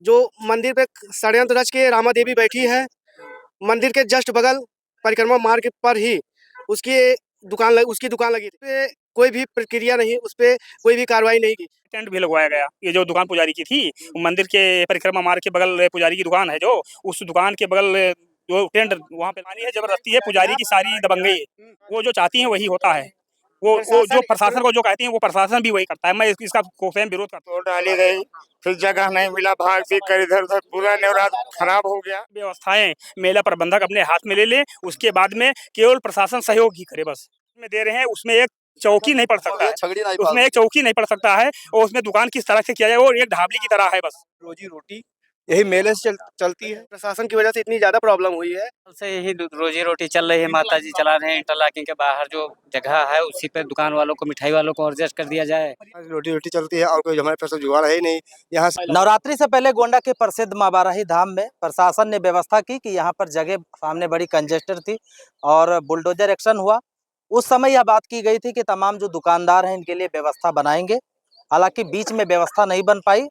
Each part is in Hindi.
जो मंदिर पे षड्यंत्र रच के रामा देवी बैठी है। मंदिर के जस्ट बगल परिक्रमा मार्ग पर ही उसकी उसकी दुकान लगी थी। पे कोई भी प्रक्रिया नहीं, उस पे कोई भी कार्रवाई नहीं की। टेंट भी लगवाया गया। ये जो दुकान पुजारी की थी, मंदिर के परिक्रमा मार्ग के बगल पुजारी की दुकान है, जो उस दुकान के बगल जो टेंट वहाँ पे लगानी है, जबरदस्ती है। पुजारी की सारी दबंगई है। वो जो चाहती है वही होता है। वो जो प्रशासन को जो कहती है वो प्रशासन भी वही करता है। मैं इसका स्वयं विरोध करता हूँ। तो डाली गई, फिर जगह नहीं मिला, भाग भी कर इधर उधर, पूरा नवरात्र खराब हो गया। व्यवस्थाएं मेला प्रबंधक अपने हाथ में ले ले, उसके बाद में केवल प्रशासन सहयोग ही करे बस। में दे रहे हैं उसमें एक चौकी नहीं पड़ सकता है, उसमें एक चौकी नहीं पड़ सकता है, और उसमें दुकान किस तरह से किया जाए वो एक ढाबली की तरह है बस। रोजी रोटी यही मेले से चलती है। प्रशासन की वजह से इतनी ज्यादा प्रॉब्लम हुई है। से यही रोजी रोटी चल रही है। माता जी चला रहे हैं। इंटरलॉकिंग के बाहर जो जगह है उसी पे दुकान वालों को, मिठाई वालों को एडजस्ट कर दिया जाए। रोटी रोटी चलती है और कोई हमारे पास जुगाड़ है ही नहीं। यहाँ नवरात्रि से पहले गोंडा के प्रसिद्ध मां बाराही धाम में प्रशासन ने व्यवस्था की कि यहाँ पर जगह सामने बड़ी कंजेस्टेड थी और बुलडोजर एक्शन हुआ। उस समय यह बात की गई थी कि तमाम जो दुकानदार हैं इनके लिए व्यवस्था बनाएंगे। हालांकि बीच में व्यवस्था नहीं बन पाई,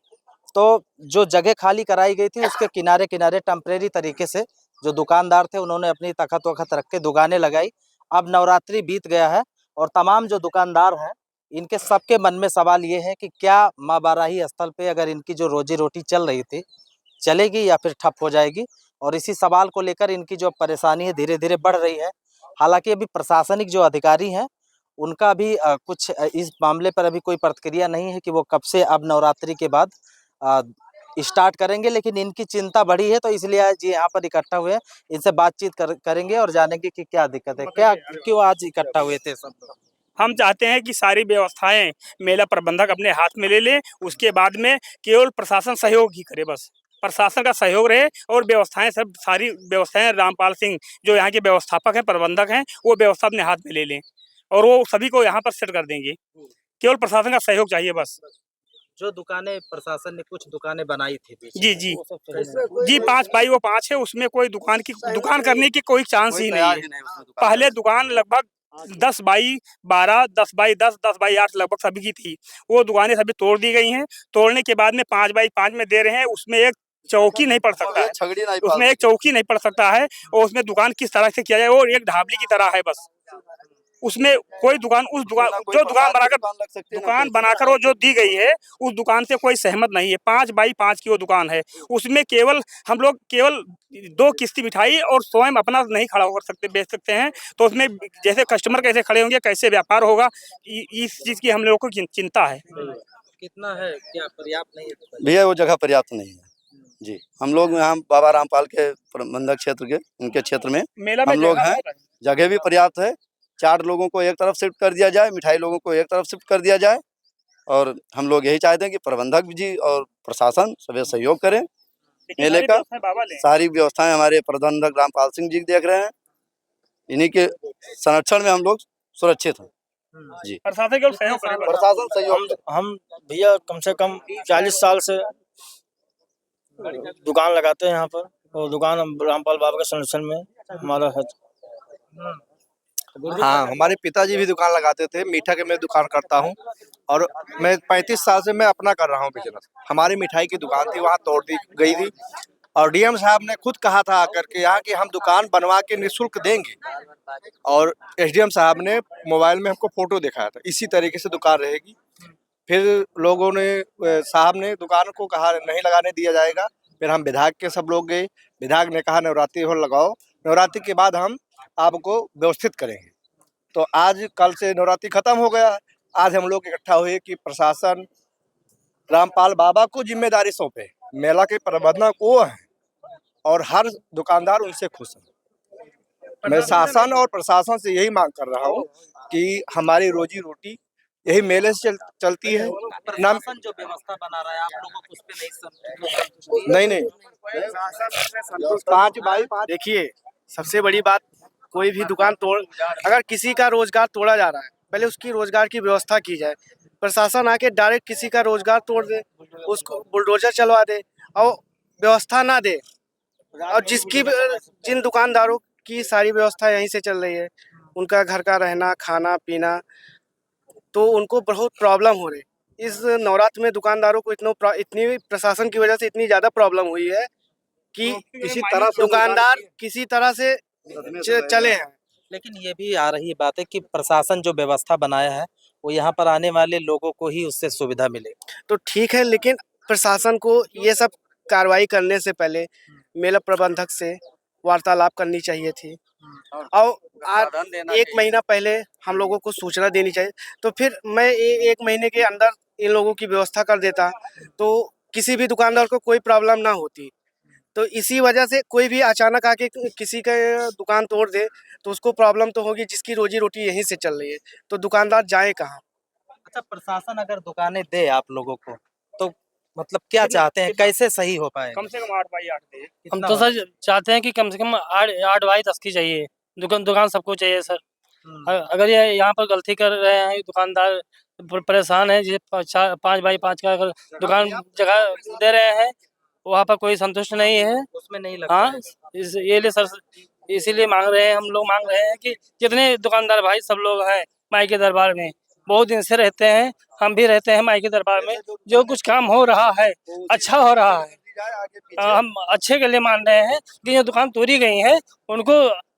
तो जो जगह खाली कराई गई थी उसके किनारे किनारे टेम्परेरी तरीके से जो दुकानदार थे उन्होंने अपनी तखत वखत रख के दुकानें लगाई। अब नवरात्रि बीत गया है और तमाम जो दुकानदार हैं इनके सबके मन में सवाल ये है कि क्या मां बाराही स्थल पे अगर इनकी जो रोजी रोटी चल रही थी चलेगी या फिर ठप हो जाएगी। और इसी सवाल को लेकर इनकी जो परेशानी है धीरे धीरे बढ़ रही है। हालांकि अभी प्रशासनिक जो अधिकारी हैं उनका भी कुछ इस मामले पर अभी कोई प्रतिक्रिया नहीं है कि वो कब से अब नवरात्रि के बाद स्टार्ट करेंगे, लेकिन इनकी चिंता बढ़ी है तो इसलिए आज यहाँ पर इकट्ठा हुए हैं। इनसे बातचीत करेंगे और जानेंगे कि क्या दिक्कत है, क्या क्यों आज इकट्ठा हुए थे सब लोग। हम चाहते हैं कि सारी व्यवस्थाएं मेला प्रबंधक अपने हाथ में ले ले, उसके बाद में केवल प्रशासन सहयोग ही करे बस। प्रशासन का सहयोग रहे और व्यवस्थाएं सब सारी व्यवस्थाएं रामपाल सिंह जो यहाँ के व्यवस्थापक हैं, प्रबंधक हैं, वो व्यवस्था अपने हाथ में ले लें और वो सभी को यहाँ पर सेट कर देंगे। केवल प्रशासन का सहयोग चाहिए बस। जो दुकानें प्रशासन ने कुछ दुकानें बनाई थी जी जी जी 5 बाई वो 5 है, उसमें कोई दुकान करने की कोई चांस ही नहीं है। पहले दुकान लगभग 10 बाई 12, 10 बाई 10, 10 बाई 8 लगभग सभी की थी। वो दुकानें सभी तोड़ दी गई हैं। तोड़ने के बाद में 5 बाई 5 में दे रहे हैं। उसमें एक चौकी नहीं पड़ सकता है, उसमें एक चौकी नहीं पड़ सकता है, और उसमें दुकान किस तरह से किया जाए वो एक ढाबली की तरह है बस। उसमें कोई दुकान जो दुकान बनाकर वो जो दी गई है उस दुकान से कोई सहमत नहीं है। 5 बाई 5 की वो दुकान है। उसमें केवल हम लोग केवल 2 किस्ती मिठाई और स्वयं अपना नहीं खड़ा कर सकते, बेच सकते हैं। तो उसमें जैसे कस्टमर कैसे खड़े होंगे, कैसे व्यापार होगा, इस चीज की हम लोगों को चिंता है। कितना है, क्या पर्याप्त नहीं है? भैया वो जगह पर्याप्त नहीं है जी। हम लोग यहाँ बाबा रामपाल के प्रबंधक क्षेत्र के उनके क्षेत्र में हम लोग हैं। जगह भी पर्याप्त है। 4 लोगों को एक तरफ शिफ्ट कर दिया जाए, मिठाई लोगों को एक तरफ शिफ्ट कर दिया जाए, और हम लोग यही चाहते हैं कि प्रबंधक जी और प्रशासन सभी सहयोग करें। मेले का सारी व्यवस्थाएं हमारे प्रबंधक रामपाल सिंह जी देख रहे हैं। इन्हीं के संरक्षण में हम लोग सुरक्षित हैं जी। प्रशासन सहयोग। हम भैया कम से कम 40 साल से दुकान लगाते हैं यहाँ पर, और दुकान रामपाल बाबा के संरक्षण में हमारा है। हाँ, हमारे पिताजी भी दुकान लगाते थे। मीठा के मैं दुकान करता हूँ और मैं 35 साल से मैं अपना कर रहा हूँ बिजनेस। हमारी मिठाई की दुकान थी, वहाँ तोड़ दी गई थी और डीएम साहब ने खुद कहा था आकर के यहाँ कि हम दुकान बनवा के निःशुल्क देंगे, और एसडीएम साहब ने मोबाइल में हमको फोटो दिखाया था इसी तरीके से दुकान रहेगी। फिर लोगों ने साहब ने दुकान को कहा नहीं लगाने दिया जाएगा। फिर हम विधायक के सब लोग गए, विधायक ने कहा नवरात्रि हो लगाओ, नवरात्रि के बाद हम आपको व्यवस्थित करेंगे। तो आज कल से नवरात्रि खत्म हो गया। आज हम लोग इकट्ठा हुए कि प्रशासन रामपाल बाबा को जिम्मेदारी सौंपे, मेला के प्रबंधक वो हैं और हर दुकानदार उनसे खुश है। मैं शासन और प्रशासन से यही मांग कर रहा हूँ कि हमारी रोजी रोटी यही मेले से चलती है। प्रशासन जो व्यवस्था बना रहा है आप लोगों को उस पे नहीं 5 बाई 5। देखिए, सबसे बड़ी बात, कोई भी दुकान अगर किसी का रोजगार तोड़ा जा रहा है, पहले उसकी रोजगार की व्यवस्था की जाए। प्रशासन आके डायरेक्ट किसी का रोजगार तोड़ दे, उसको बुलडोजर चलवा दे और व्यवस्था ना दे, और जिन दुकानदारों की सारी व्यवस्था यहीं से चल रही है, उनका घर का रहना खाना पीना, तो उनको बहुत प्रॉब्लम हो रही। इस नवरात्र में दुकानदारों को इतनी प्रशासन की वजह से इतनी ज़्यादा प्रॉब्लम हुई है कि किसी तरह से दुकानदार किसी तरह से चले हैं। लेकिन ये भी आ रही बात है कि प्रशासन जो व्यवस्था बनाया है वो यहाँ पर आने वाले लोगों को ही उससे सुविधा मिले। तो ठीक है, लेकिन प्रशासन को ये सब कार्रवाई करने से पहले मेला प्रबंधक से वार्तालाप करनी चाहिए थी और आज 1 महीना पहले हम लोगों को सूचना देनी चाहिए। तो फिर मैं 1 महीने के अंदर इन लोगों की व्यवस्था कर देता तो किसी भी दुकानदार को कोई प्रॉब्लम ना होती। तो इसी वजह से कोई भी अचानक आके किसी का दुकान तोड़ दे तो उसको प्रॉब्लम तो होगी, जिसकी रोजी रोटी यहीं से चल रही है, तो दुकानदार जाए कहाँ। अच्छा, प्रशासन अगर दुकानें दे आप लोगों को तो मतलब क्या चाहते हैं, कैसे सही हो पाए? कम से कम 8x8 दे। हम तो सर चाहते हैं कि कम से कम 8 बाई 10 की चाहिए। दुकान सबको चाहिए सर। अगर ये यहाँ पर गलती कर रहे हैं दुकानदार, परेशान है, जिसे 5x5 का अगर दुकान जगह दे रहे हैं वहाँ पर कोई संतुष्ट नहीं है, उसमें नहीं लगता हाँ है। ये लिए सर, इसीलिए मांग रहे हैं, हम लोग मांग रहे हैं कि जितने दुकानदार भाई सब लोग हैं माई के दरबार में बहुत दिन से रहते हैं, हम भी रहते हैं माई के दरबार में, जो कुछ काम हो रहा है अच्छा हो रहा है, हम अच्छे के लिए मान रहे हैं कि जो दुकान तोड़ी गई है उनको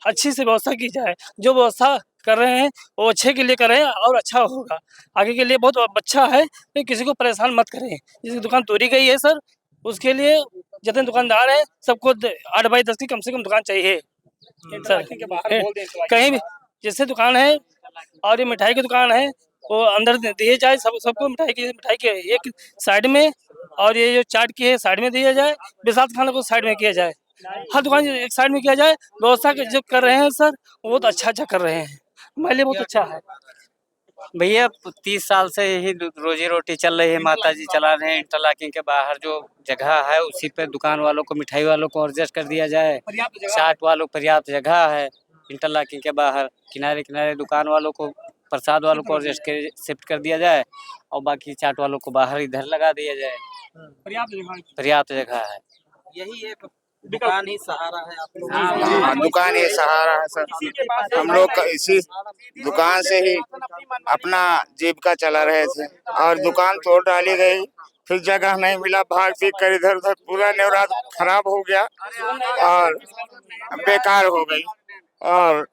अच्छी से व्यवस्था की जाए। जो व्यवस्था कर रहे हैं वो अच्छे के लिए करें और अच्छा होगा, आगे के लिए बहुत अच्छा है। कि किसी को परेशान मत करें, जिसकी दुकान तोड़ी गई है सर उसके लिए जितने दुकानदार हैं सबको 8x10 की कम से कम दुकान चाहिए सर। कहीं भी जैसे दुकान है और ये मिठाई की दुकान है वो अंदर दिए जाए, सबको मिठाई के एक साइड में, और ये जो चाट की है साइड में दिया जाए, विशाल खाना को साइड में किया जाए, हर दुकान एक साइड में किया जाए। व्यवस्था जो कर रहे हैं सर वो बहुत अच्छा कर रहे हैं, हमारे लिए बहुत अच्छा है। भैया 30 साल से यही रोजी रोटी चल रही है, माता जी चला रहे हैं। इंटरलॉकिंग के बाहर जो जगह है उसी पे दुकान वालों को, मिठाई वालों को एडजस्ट कर दिया जाए। चाट वालों को पर्याप्त जगह है, इंटरलॉकिंग के बाहर किनारे किनारे दुकान वालों को, प्रसाद वालों को एडजस्ट कर शिफ्ट कर दिया जाए और बाकी चाट वालों को बाहर इधर लगा दिया जाए। पर्याप्त जगह है। यही एक दुकान ही सहारा है आप लोगों हाँ, दुकान ये सहारा है सर। हम लोग इसी दुकान से ही अपना जीविका चला रहे थे और दुकान तोड़ डाली गई, फिर जगह नहीं मिला, भाग पीट कर इधर उधर पूरा नवरात्र खराब हो गया और बेकार हो गई। और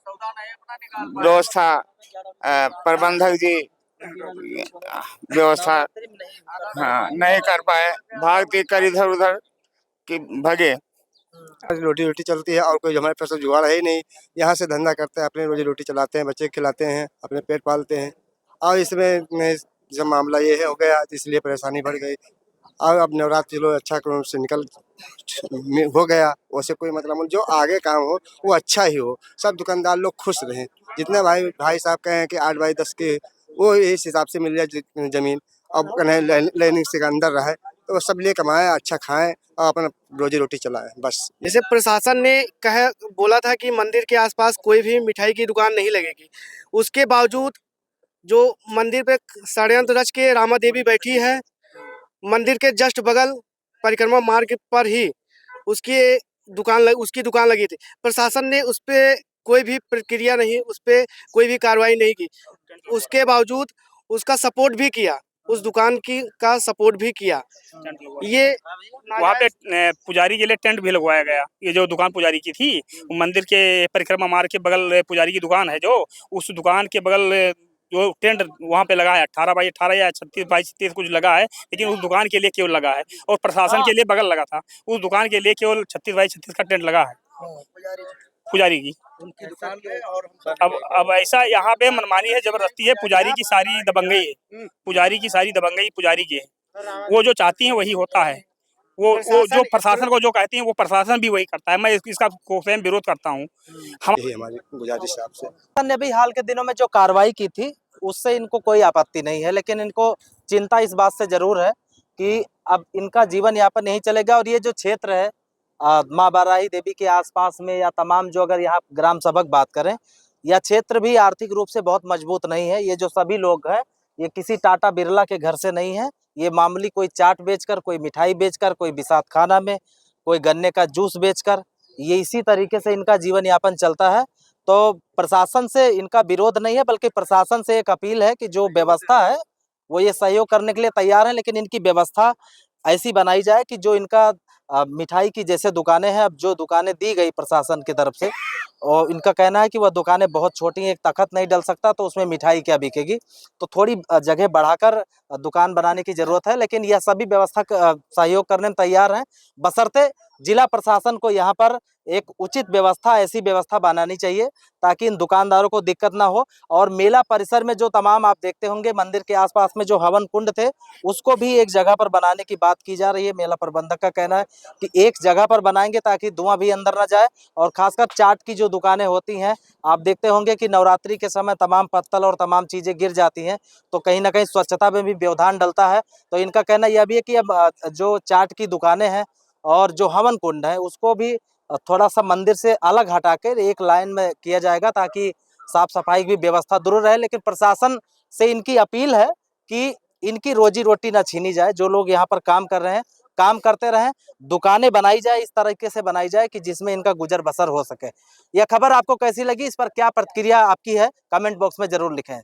व्यवस्था प्रबंधक जी व्यवस्था नहीं कर पाए, भाग पीट कर इधर उधर कि भगे। रोटी रोटी चलती है और कोई हमारे पास तो जुगाड़ है ही नहीं। यहाँ से धंधा करते हैं, अपनी रोजी रोटी चलाते हैं, बच्चे खिलाते हैं, अपने पेट पालते हैं। और इसमें जब मामला ये हो गया इसलिए परेशानी बढ़ गई। और अब नवरात्र चलो अच्छा क्रम से निकल हो गया, वैसे कोई मतलब नहीं, जो आगे काम हो वो अच्छा ही हो, सब दुकानदार लोग खुश रहें। जितने भाई साहब कहें कि 8x10 के वो इस हिसाब से मिल जाए ज़मीन, अब लाइनिंग से अंदर रहे तो सब ले कमाएं, अच्छा खाएं और अपना रोजी रोटी चलाएं बस। जैसे प्रशासन ने बोला था कि मंदिर के आसपास कोई भी मिठाई की दुकान नहीं लगेगी, उसके बावजूद जो मंदिर पे षड्यंत्र रच के रामा देवी बैठी है, मंदिर के जस्ट बगल परिक्रमा मार्ग पर ही उसकी दुकान लगी थी। प्रशासन ने उस पे कोई भी प्रक्रिया नहीं, उस पे कोई भी कार्रवाई नहीं की, उसके बावजूद उसका सपोर्ट भी किया, उस दुकान का सपोर्ट भी किया। ये वहाँ पे पुजारी के लिए टेंट भी लगवाया गया। ये जो दुकान पुजारी की थी मंदिर के परिक्रमा मार्ग के बगल पुजारी की दुकान है, जो उस दुकान के बगल जो टेंट वहाँ पे लगा है 18x18 या 36x36 कुछ लगा है, लेकिन उस दुकान के लिए केवल लगा है और प्रशासन के लिए बगल लगा था। उस दुकान के लिए केवल 36x36 का टेंट लगा है पुजारी की। अब ऐसा यहाँ पे मनमानी है, जबरदस्ती है, पुजारी की सारी दबंगई है, पुजारी की सारी दबंगई पुजारी की है। वो जो चाहती है वही होता है, वो जो प्रशासन को जो कहती है वो प्रशासन भी वही करता है। मैं इसका स्वयं विरोध करता हूँ। यही हमारी गुजारिश है आपसे। ने भी हाल के दिनों में जो कार्रवाई की थी उससे इनको कोई आपत्ति नहीं है, लेकिन इनको चिंता इस बात से जरूर है कि अब इनका जीवन यापन नहीं चलेगा। और ये जो क्षेत्र है माँ बाराही देवी के आसपास में या तमाम जो अगर यहाँ ग्राम सभा की बात करें, यह क्षेत्र भी आर्थिक रूप से बहुत मजबूत नहीं है। ये जो सभी लोग हैं ये किसी टाटा बिरला के घर से नहीं है, ये मामूली कोई चाट बेचकर, कोई मिठाई बेचकर, कोई बिसात खाना में, कोई गन्ने का जूस बेचकर, ये इसी तरीके से इनका जीवन यापन चलता है। तो प्रशासन से इनका विरोध नहीं है, बल्कि प्रशासन से एक अपील है कि जो व्यवस्था है वो ये सहयोग करने के लिए तैयार हैं, लेकिन इनकी व्यवस्था ऐसी बनाई जाए कि जो इनका मिठाई की जैसे दुकानें हैं, अब जो दुकानें दी गई प्रशासन की तरफ से, और इनका कहना है कि वह दुकानें बहुत छोटी हैं, एक तख्त नहीं डल सकता, तो उसमें मिठाई क्या बिकेगी, तो थोड़ी जगह बढ़ाकर दुकान बनाने की जरूरत है। लेकिन यह सभी व्यवस्था सहयोग करने में तैयार हैं, बशर्ते जिला प्रशासन को यहाँ पर एक उचित व्यवस्था, ऐसी व्यवस्था बनानी चाहिए ताकि इन दुकानदारों को दिक्कत ना हो। और मेला परिसर में जो तमाम आप देखते होंगे मंदिर के आसपास में जो हवन कुंड थे, उसको भी एक जगह पर बनाने की बात की जा रही है। मेला प्रबंधक का कहना है कि एक जगह पर बनाएंगे ताकि धुआं भी अंदर ना जाए। और खासकर चाट की जो दुकानें होती हैं, आप देखते होंगे कि नवरात्रि के समय तमाम पत्तल और तमाम चीजें गिर जाती हैं, तो कहीं ना कहीं स्वच्छता में भी व्यवधान डलता है। तो इनका कहना यह भी है कि अब जो चाट की दुकानें हैं और जो हवन कुंड है, उसको भी थोड़ा सा मंदिर से अलग हटाकर एक लाइन में किया जाएगा ताकि साफ सफाई की व्यवस्था दुरुस्त रहे। लेकिन प्रशासन से इनकी अपील है कि इनकी रोजी रोटी ना छीनी जाए, जो लोग यहाँ पर काम कर रहे हैं काम करते रहें, दुकानें बनाई जाए, इस तरीके से बनाई जाए कि जिसमें इनका गुजर बसर हो सके। यह खबर आपको कैसी लगी, इस पर क्या प्रतिक्रिया आपकी है, कमेंट बॉक्स में जरूर लिखें।